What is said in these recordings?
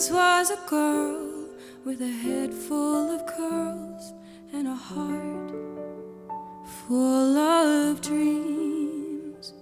once was a girl with a head full of curls and a heart full of dreams.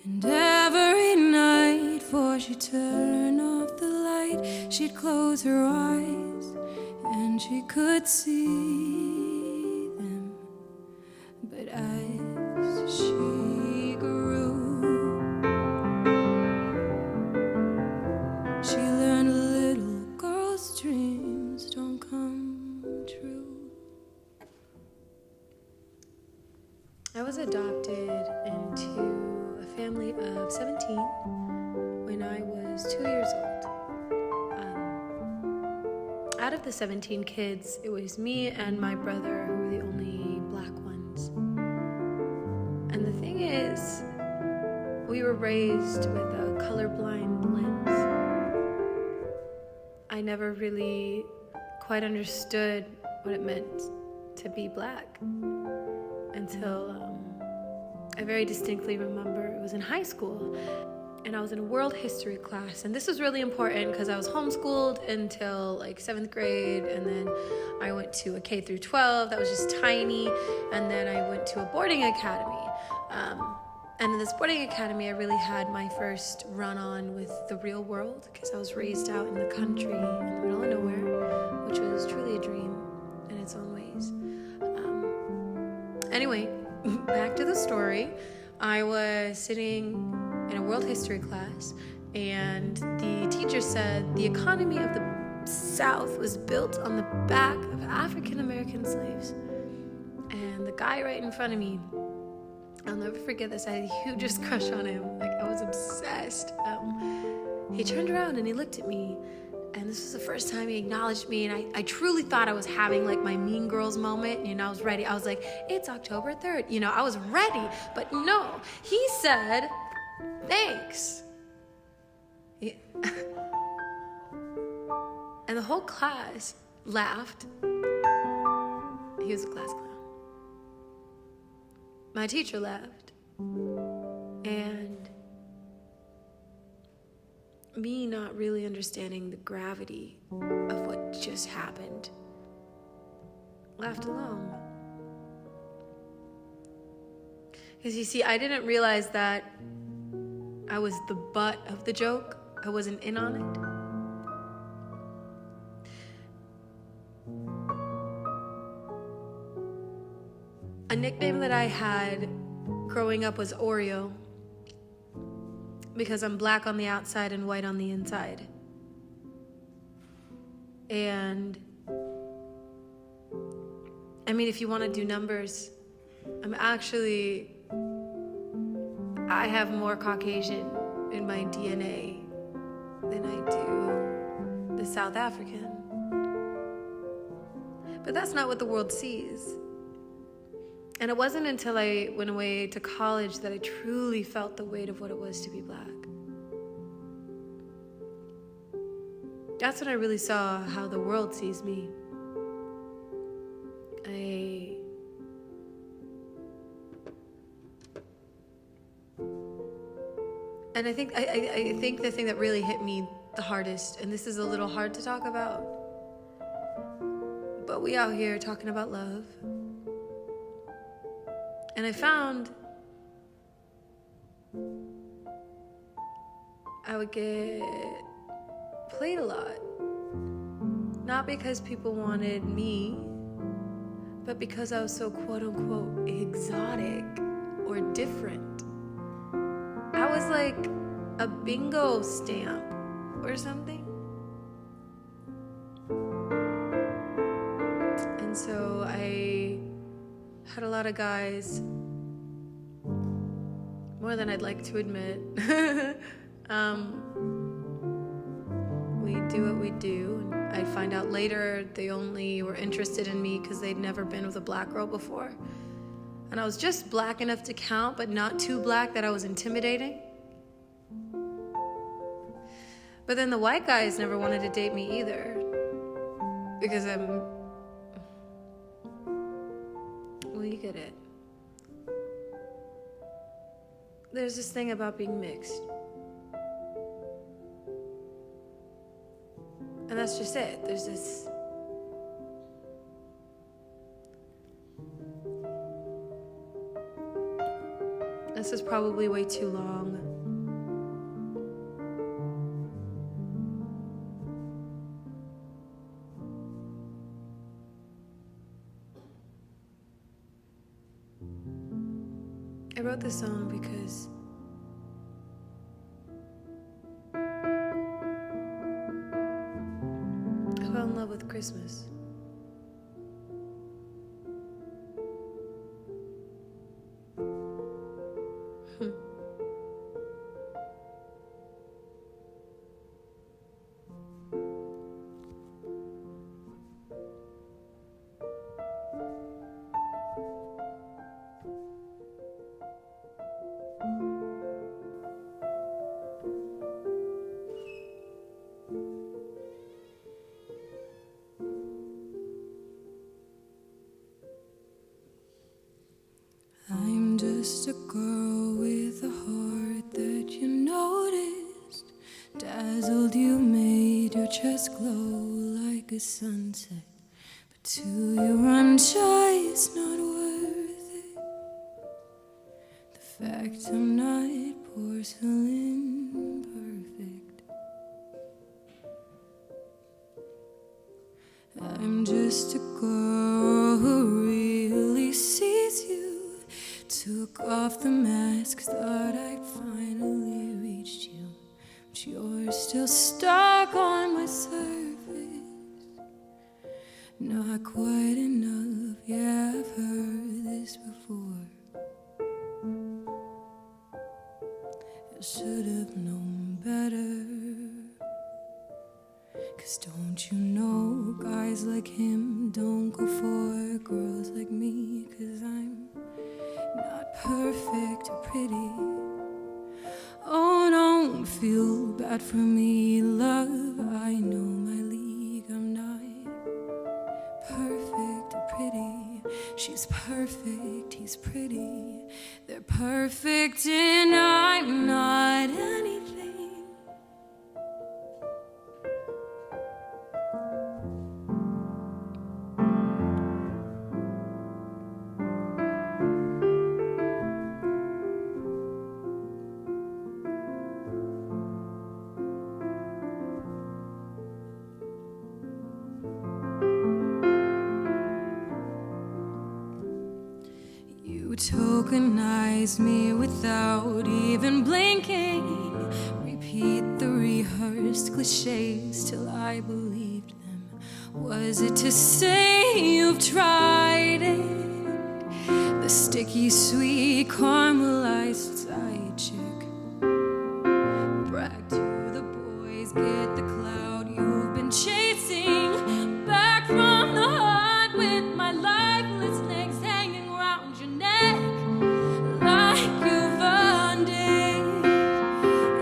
And every night, before she'd turn off the light, she'd close her eyes and she could see them. But as she grew, she learned a little girl's dreams don't come true. I was adopted into a family of 17 when I was 2 years old. Out of the 17 kids, it was me and my brother who were the only black ones. And the thing is, we were raised with a colorblind lens. I never really quite understood what it meant to be black until I very distinctly remember it was in high school. And I was in a world history class, and this was really important because I was homeschooled until like 7th grade, and then I went to a K through 12 that was just tiny, and then I went to a boarding academy. And in this boarding academy, I really had my first run-on with the real world because I was raised out in the country in the middle of nowhere, which was truly a dream in its own ways. Anyway, back to the story. I was sitting in a world history class, and the teacher said the economy of the South was built on the back of African American slaves. And the guy right in front of me, I'll never forget this, I had a hugest crush on him. Like, I was obsessed. He turned around and he looked at me, and this was the first time he acknowledged me, and I truly thought I was having like my Mean Girls moment. I was ready. I was like, it's October 3rd. I was ready, but no, he said, thanks. And the whole class laughed. He was a class clown. My teacher laughed. And me not really understanding the gravity of what just happened, laughed along. Because you see, I didn't realize that I was the butt of the joke. I wasn't in on it. A nickname that I had growing up was Oreo, because I'm black on the outside and white on the inside. And I mean, if you want to do numbers, I have more Caucasian in my DNA than I do the South African. But that's not what the world sees. And it wasn't until I went away to college that I truly felt the weight of what it was to be black. That's when I really saw how the world sees me. And I think the thing that really hit me the hardest, and this is a little hard to talk about, but we out here talking about love. And I found I would get played a lot. Not because people wanted me, but because I was so quote unquote exotic or different. I was like a bingo stamp or something. And so I had a lot of guys, more than I'd like to admit. We do what we do, and I'd find out later they only were interested in me because they'd never been with a black girl before. And I was just black enough to count, but not too black that I was intimidating. But then the white guys never wanted to date me either, because well, you get it. There's this thing about being mixed. And that's just it. There's this is probably way too long. I wrote this song because I fell in love with Christmas. I'm just a girl with a heart that you noticed. Dazzled, you made your chest glow like a sunset. But to you, I'm just not worth it. The fact I'm not porcelain perfect. I'm just a girl who really sees you. Took off the mask, thought I'd finally reached you, but you're still stuck on my surface. Not quite enough, yeah, I've heard this before. I should have known better. 'Cause don't you know, guys like him don't go for girls like me. 'Cause I'm not perfect or pretty. Oh, don't feel bad for me, love. I know my league. I'm not perfect or pretty. She's perfect, he's pretty. They're perfect and I'm not anything. You tokenize me without even blinking. Repeat the rehearsed cliches till I believed them. Was it to say you've tried it? The sticky, sweet, caramelized side chick. Brag to the boys, get the cloud you've been chasing. Back from the heart with my lifeless legs hanging around your neck like you've earned it.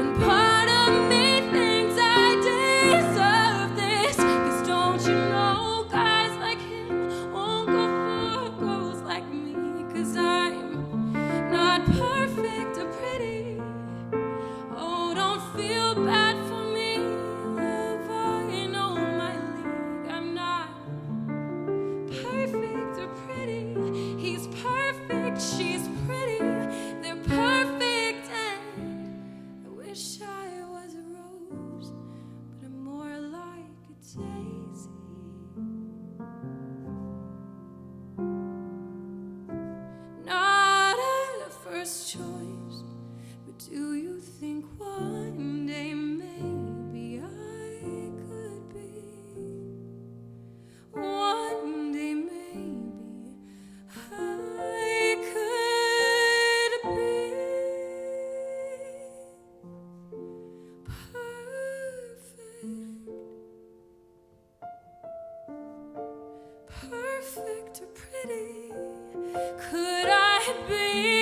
And part of me thinks I deserve this. 'Cause don't you know, guys like him won't go for girls like me. 'Cause I'm not perfect or pretty. Oh, don't feel bad for me, love. I know my league. I'm not perfect or pretty. He's perfect, she's pretty. They're perfect and I wish I was a rose, but I'm more like a daisy. Not a first choice, but do you think one day maybe I could be? One day maybe I could be perfect or pretty. Could I be